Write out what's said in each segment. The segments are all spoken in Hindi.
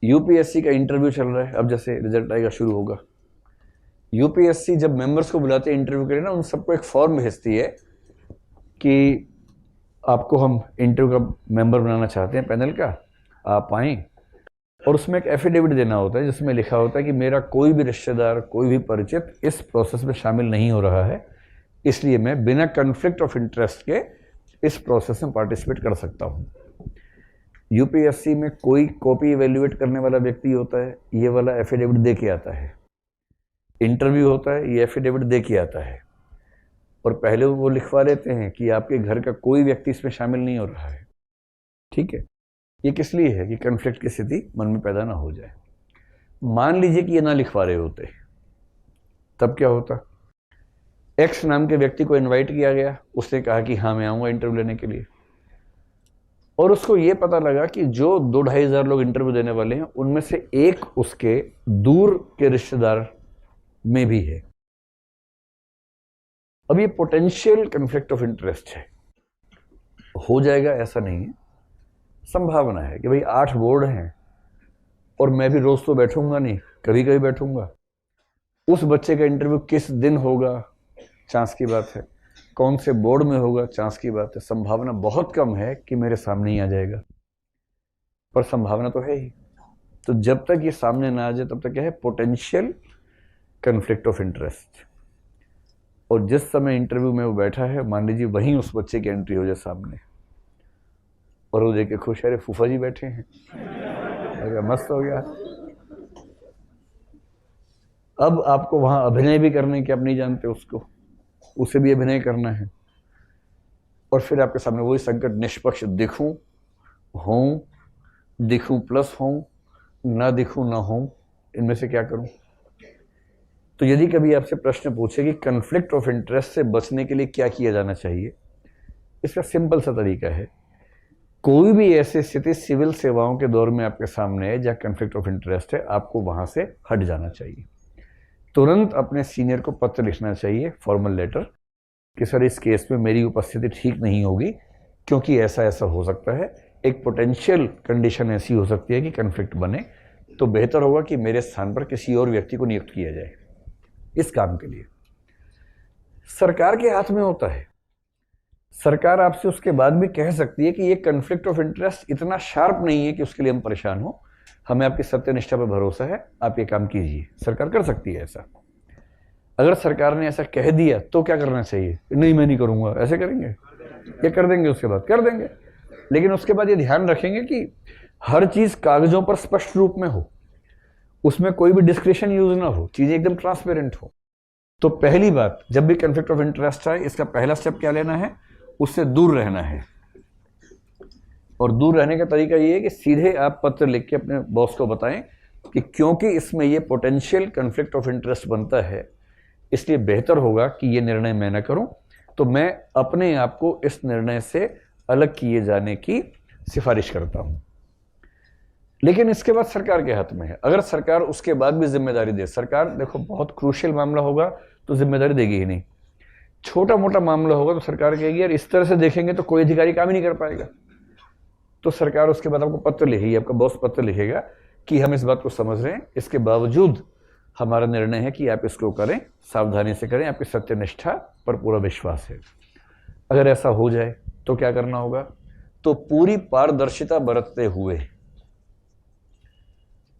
यूपीएससी का इंटरव्यू चल रहा है, अब जैसे रिजल्ट आएगा शुरू होगा। यूपीएससी जब मेंबर्स को बुलाते हैं इंटरव्यू के लिए ना, उन सबको एक फॉर्म भेजती है कि आपको हम इंटरव्यू का मेंबर बनाना चाहते हैं पैनल का, आप आएँ। और उसमें एक एफिडेविट देना होता है जिसमें लिखा होता है कि मेरा कोई भी रिश्तेदार, कोई भी परिचित इस प्रोसेस में शामिल नहीं हो रहा है, इसलिए मैं बिना कन्फ्लिक्ट ऑफ इंटरेस्ट के इस प्रोसेस में पार्टिसिपेट कर सकता हूँ। यूपीएससी में कोई कॉपी इवेल्युएट करने वाला व्यक्ति होता है, ये वाला एफिडेविट दे के आता है। इंटरव्यू होता है, ये एफिडेविट दे के आता है। और पहले वो लिखवा लेते हैं कि आपके घर का कोई व्यक्ति इसमें शामिल नहीं हो रहा है। ठीक है, ये किस लिए है कि कन्फ्लिक्ट की स्थिति मन में पैदा ना हो जाए। मान लीजिए कि ये ना लिखवा रहे होते, तब क्या होता? एक्स नाम के व्यक्ति को इनवाइट किया गया, उसने कहा कि हाँ मैं आऊँगा इंटरव्यू लेने के लिए, और उसको ये पता लगा कि जो 2-2.5 हज़ार लोग इंटरव्यू देने वाले हैं उनमें से एक उसके दूर के रिश्तेदार में भी है। अब ये पोटेंशियल कन्फ्लिक्ट ऑफ इंटरेस्ट है। हो जाएगा ऐसा नहीं है, संभावना है कि भाई 8 बोर्ड हैं और मैं भी रोज तो बैठूंगा नहीं, कभी कभी बैठूंगा। उस बच्चे का इंटरव्यू किस दिन होगा, चांस की बात है। कौन से बोर्ड में होगा, चांस की बात है। संभावना बहुत कम है कि मेरे सामने ही आ जाएगा, पर संभावना तो है ही। तो जब तक ये सामने ना आ जाए तब तक क्या है? Potential conflict of interest. और जिस समय इंटरव्यू में वो बैठा है, मान लीजिए वहीं उस बच्चे की एंट्री हो जाए सामने, और वो देख के खुश है, फूफा जी बैठे हैं, अरे मस्त हो गया। अब आपको वहां अभिनय भी करने के, आप नहीं जानते उसको, उसे भी अभिनय करना है। और फिर आपके सामने वही संकट, निष्पक्ष दिखूं, हूं, दिखूं प्लस हूं, ना दिखूं ना हूं, इनमें से क्या करूं? तो यदि कभी आपसे प्रश्न पूछे कि कन्फ्लिक्ट ऑफ इंटरेस्ट से बचने के लिए क्या किया जाना चाहिए, इसका सिंपल सा तरीका है, कोई भी ऐसी स्थिति सिविल सेवाओं के दौर में आपके सामने है जहां कन्फ्लिक्ट ऑफ इंटरेस्ट है, आपको वहां से हट जाना चाहिए। तुरंत अपने सीनियर को पत्र लिखना चाहिए, फॉर्मल लेटर, कि सर इस केस में मेरी उपस्थिति ठीक नहीं होगी क्योंकि ऐसा ऐसा हो सकता है, एक पोटेंशियल कंडीशन ऐसी हो सकती है कि कन्फ्लिक्ट बने, तो बेहतर होगा कि मेरे स्थान पर किसी और व्यक्ति को नियुक्त किया जाए इस काम के लिए। सरकार के हाथ में होता है। सरकार आपसे उसके बाद भी कह सकती है कि ये कन्फ्लिक्ट ऑफ इंटरेस्ट इतना शार्प नहीं है कि उसके लिए हम परेशान हो, हमें आपकी सत्यनिष्ठा पर भरोसा है, आप ये काम कीजिए। सरकार कर सकती है ऐसा। अगर सरकार ने ऐसा कह दिया तो क्या करना चाहिए? नहीं मैं नहीं करूंगा, ऐसे करेंगे? ये कर देंगे, उसके बाद कर देंगे। लेकिन उसके बाद ये ध्यान रखेंगे कि हर चीज कागजों पर स्पष्ट रूप में हो, उसमें कोई भी डिस्क्रिप्शन यूज ना हो, चीजें एकदम ट्रांसपेरेंट हो। तो पहली बात, जब भी कन्फ्लिक्ट ऑफ इंटरेस्ट आए, इसका पहला स्टेप क्या लेना है? उससे दूर रहना है। और दूर रहने का तरीका ये है कि सीधे आप पत्र लिख के अपने बॉस को बताएं कि क्योंकि इसमें ये पोटेंशियल कन्फ्लिक्ट ऑफ इंटरेस्ट बनता है, इसलिए बेहतर होगा कि ये निर्णय मैं न करूं, तो मैं अपने आप को इस निर्णय से अलग किए जाने की सिफारिश करता हूं। लेकिन इसके बाद सरकार के हाथ में है। अगर सरकार उसके बाद भी जिम्मेदारी दे, सरकार देखो बहुत क्रूशियल मामला होगा तो जिम्मेदारी देगी ही नहीं। छोटा मोटा मामला होगा तो सरकार कहेगी यार इस तरह से देखेंगे तो कोई अधिकारी काम ही नहीं कर पाएगा, तो सरकार उसके बाद आपको पत्र लिखेगी, आपका बॉस पत्र लिखेगा कि हम इस बात को समझ रहे हैं, इसके बावजूद हमारा निर्णय है कि आप इसको करें, सावधानी से करें, आपकी सत्यनिष्ठा पर पूरा विश्वास है। अगर ऐसा हो जाए तो क्या करना होगा? तो पूरी पारदर्शिता बरतते हुए,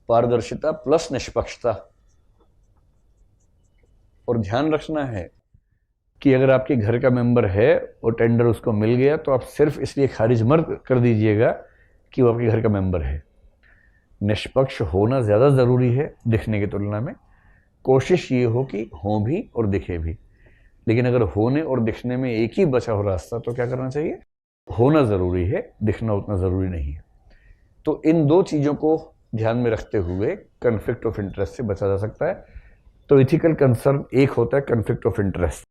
पारदर्शिता प्लस निष्पक्षता, और ध्यान रखना है कि अगर आपके घर का मेंबर है और टेंडर उसको मिल गया तो आप सिर्फ इसलिए खारिज मत कर दीजिएगा कि वो आपके घर का मेंबर है। निष्पक्ष होना ज़्यादा ज़रूरी है दिखने की तुलना में। कोशिश ये हो कि हो भी और दिखे भी। लेकिन अगर होने और दिखने में एक ही बचा हो रास्ता तो क्या करना चाहिए? होना ज़रूरी है, दिखना उतना ज़रूरी नहीं है। तो इन दो चीज़ों को ध्यान में रखते हुए कन्फ्लिक्ट ऑफ इंटरेस्ट से बचा जा सकता है। तो इथिकल कंसर्न एक होता है कन्फ्लिक्ट ऑफ इंटरेस्ट।